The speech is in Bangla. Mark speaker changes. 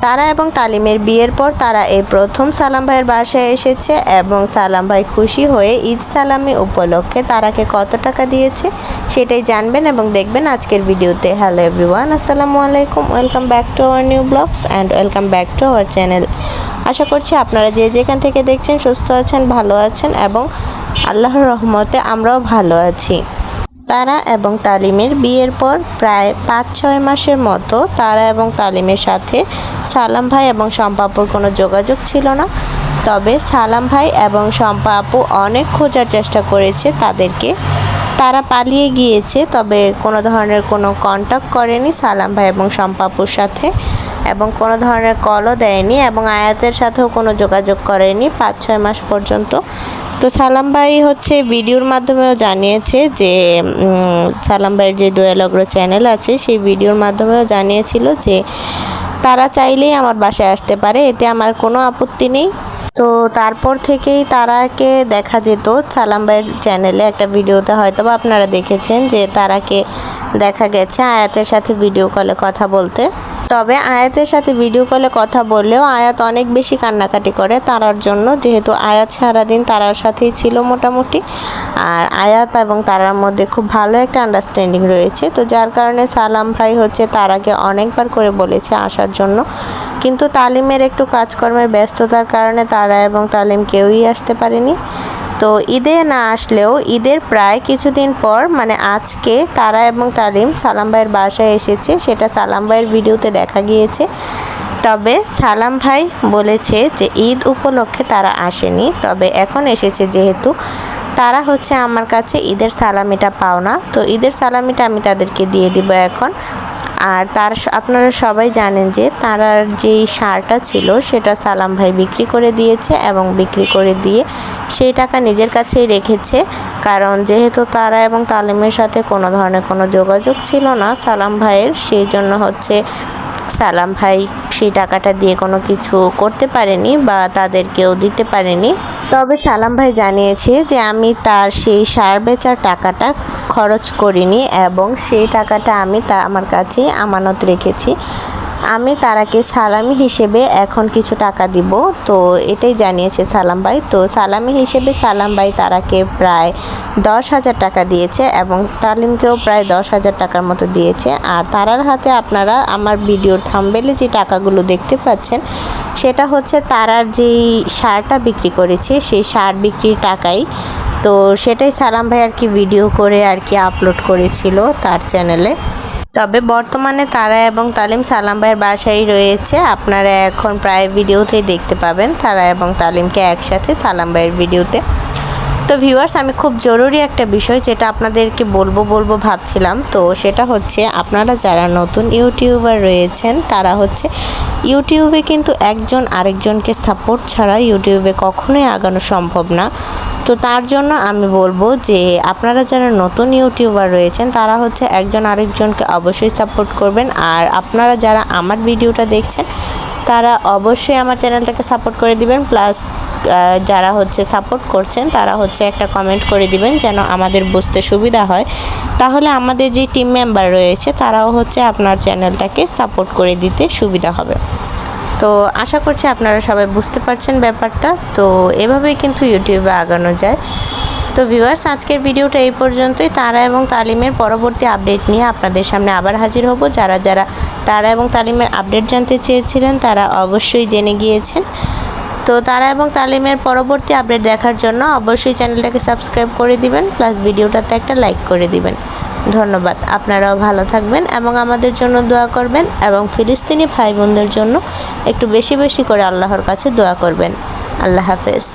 Speaker 1: তারা এবং তালিমের বিয়ের পর তারা এই প্রথম সালাম ভাইয়ের বাসায় এসেছে এবং সালাম ভাই খুশি হয়ে ঈদ সালামি উপলক্ষে তারাকে কত টাকা দিয়েছে সেটাই জানবেন এবং দেখবেন আজকের ভিডিওতে। হ্যালো এভরিওয়ান, আসসালামু আলাইকুম, welcome back to our new blogs and welcome back to our channel. আশা করছি আপনারা যে যেখান থেকে দেখছেন সুস্থ আছেন, ভালো আছেন এবং আল্লাহর রহমতে আমরাও ভালো আছি। তারা এবং তালিমের বিয়ের পর প্রায় 5-6 মাসের মতো তারা এবং তালিমের সাথে সালাম ভাই এবং শম্পা আপুর কোনো যোগাযোগ ছিল না। তবে সালাম ভাই এবং শম্পা আপু অনেক খোঁজার চেষ্টা করেছে তাদেরকে। তারা পালিয়ে গিয়েছে, তবে কোনো ধরনের কোনো কন্ট্যাক্ট করেনি সালাম ভাই এবং শম্পা আপুর সাথে এবং কোনো ধরনের কলও দেয়নি এবং আয়াতের সাথেও কোনো যোগাযোগ করেনি 5-6 মাস পর্যন্ত। তো সালাম ভাই হচ্ছে ভিডিওর মাধ্যমেও জানিয়েছে যে সালাম ভাইয়ের যে দোয়েল অগ্র চ্যানেল আছে সেই ভিডিওর মাধ্যমেও জানিয়েছিল যে তারা চাইলেই আমার বাসায় আসতে পারে, এতে আমার কোনো আপত্তি নেই। তো তারপর থেকেই তারাকে দেখা যেত সালাম ভাইয়ের চ্যানেলে একটা ভিডিওতে, হয়তো বা আপনারা দেখেছেন যে তারাকে দেখা গেছে আয়াতের সাথে ভিডিও কলে কথা বলতে। তবে আয়াতের সাথে ভিডিও কলে কথা বললেও আয়াত অনেক বেশি কান্নাকাটি করে তারার জন্য, যেহেতু আয়াত সারাদিন তারার সাথেই ছিল মোটামুটি। আর আয়াত এবং তারার মধ্যে খুব ভালো একটা আন্ডারস্ট্যান্ডিং রয়েছে, তো যার কারণে সালাম ভাই হচ্ছে তারাকে অনেকবার করে বলেছে আসার জন্য, কিন্তু তালিমের একটু কাজকর্মের ব্যস্ততার কারণে তারা এবং তালিম কেউই আসতে পারেনি। তো ঈদে না আসলেও ঈদের প্রায় কিছুদিন পর মানে আজকে তারা এবং তালিম সালাম ভাইয়ের বাসায় এসেছে, সেটা সালাম ভাইয়ের ভিডিওতে দেখা গিয়েছে। তবে সালাম ভাই বলেছে যে ঈদ উপলক্ষে তারা আসেনি, তবে এখন এসেছে যেহেতু তারা হচ্ছে আমার কাছে ঈদের সালামিটা পাও না, তো ঈদের সালামিটা আমি তাদেরকে দিয়ে দিব এখন। আর আপনারা সবাই জানেন যে তারার যেই সারটা ছিল সেটা সালাম ভাই বিক্রি করে দিয়েছে এবং বিক্রি করে দিয়ে সেই টাকা নিজের কাছেই রেখেছে, কারণ যেহেতু তারা এবং তালিমের সাথে কোনো ধরনের কোনো যোগাযোগ ছিল না সালাম ভাইয়ের, সেই জন্য হচ্ছে সালাম ভাই সেই টাকাটা দিয়ে কোনো কিছু করতে পারেনি বা তাদেরকেও দিতে পারেনি। তবে সালাম ভাই জানিয়েছে যে আমি তার সেই সার বেচার টাকাটা খরচ করিনি এবং সেই টাকাটা আমি আমার কাছেই আমানত রেখেছি। আমি তারাকে সালামি হিসেবে এখন কিছু টাকা দিব, তো এটাই জানিয়েছে সালাম ভাই। তো সালামি হিসেবে সালাম ভাই তারাকে প্রায় 10,000 টাকা দিয়েছে এবং তালিমকেও প্রায় 10,000 টাকার মতো দিয়েছে। আর তারার হাতে আপনারা আমার ভিডিওর থাম্বনেইলে যে টাকাগুলো দেখতে পাচ্ছেন সেটা হচ্ছে তারার যেই সারটা বিক্রি করেছে সেই সার বিক্রির টাকাই। তো সেটাই সালাম ভাই আর কি ভিডিও করে আর কি আপলোড করেছিল তার চ্যানেলে। তবে বর্তমানে তারা এবং তালিম সালাম ভাইয়ের বাসায় রয়েছে, আপনারা এখন প্রায় ভিডিওতেই দেখতে পাবেন তারা এবং তালিমকে একসাথে সালাম ভাইয়ের ভিডিওতে। তো ভিউয়ার্স, আমি খুব জরুরি একটা বিষয় যেটা আপনাদেরকে বলবো ভাবছিলাম, তো সেটা হচ্ছে আপনারা যারা নতুন ইউটিউবার রয়েছেন তারা হচ্ছে ইউটিউবে কিন্তু একজন আরেকজনকে সাপোর্ট ছাড়া ইউটিউবে কখনোই আগানো সম্ভব না। তো তার জন্য আমি বলবো যে আপনারা যারা নতুন ইউটিউবার রয়েছেন তারা হচ্ছে একজন আরেকজনকে অবশ্যই সাপোর্ট করবেন। আর আপনারা যারা আমার ভিডিওটা দেখছেন তারা অবশ্যই আমার চ্যানেলটাকে সাপোর্ট করে দিবেন, প্লাস যারা হচ্ছে সাপোর্ট করছেন তারা হচ্ছে একটা কমেন্ট করে দিবেন যেন আমাদের বুঝতে সুবিধা হয়, তাহলে আমাদের যে টিম মেম্বার রয়েছে তারাও হচ্ছে আপনার চ্যানেলটাকে সাপোর্ট করে দিতে সুবিধা হবে। তো আশা করছি আপনারা সবাই বুঝতে পারছেন ব্যাপারটা। তো এভাবেই কিন্তু ইউটিউবে আগানো যায়। তো ভিউয়ার্স, আজকের ভিডিওটা এই পর্যন্তই। তারা এবং তালিমের পরবর্তী আপডেট নিয়ে আপনাদের সামনে আবার হাজির হব। যারা তারা এবং তালিমের আপডেট জানতে চেয়েছিলেন তারা অবশ্যই জেনে গিয়েছেন। তো তারা এবং তালিমের পরবর্তী আপডেট দেখার জন্য অবশ্যই চ্যানেলটাকে সাবস্ক্রাইব করে দিবেন, প্লাস ভিডিওটাতে একটা লাইক করে দিবেন। ধন্যবাদ। আপনারাও ভালো থাকবেন এবং আমাদের জন্য দোয়া করবেন এবং ফিলিস্তিনি ভাই বোনদের জন্য একটু বেশি বেশি করে আল্লাহর কাছে দোয়া করবেন। আল্লাহ হাফেজ।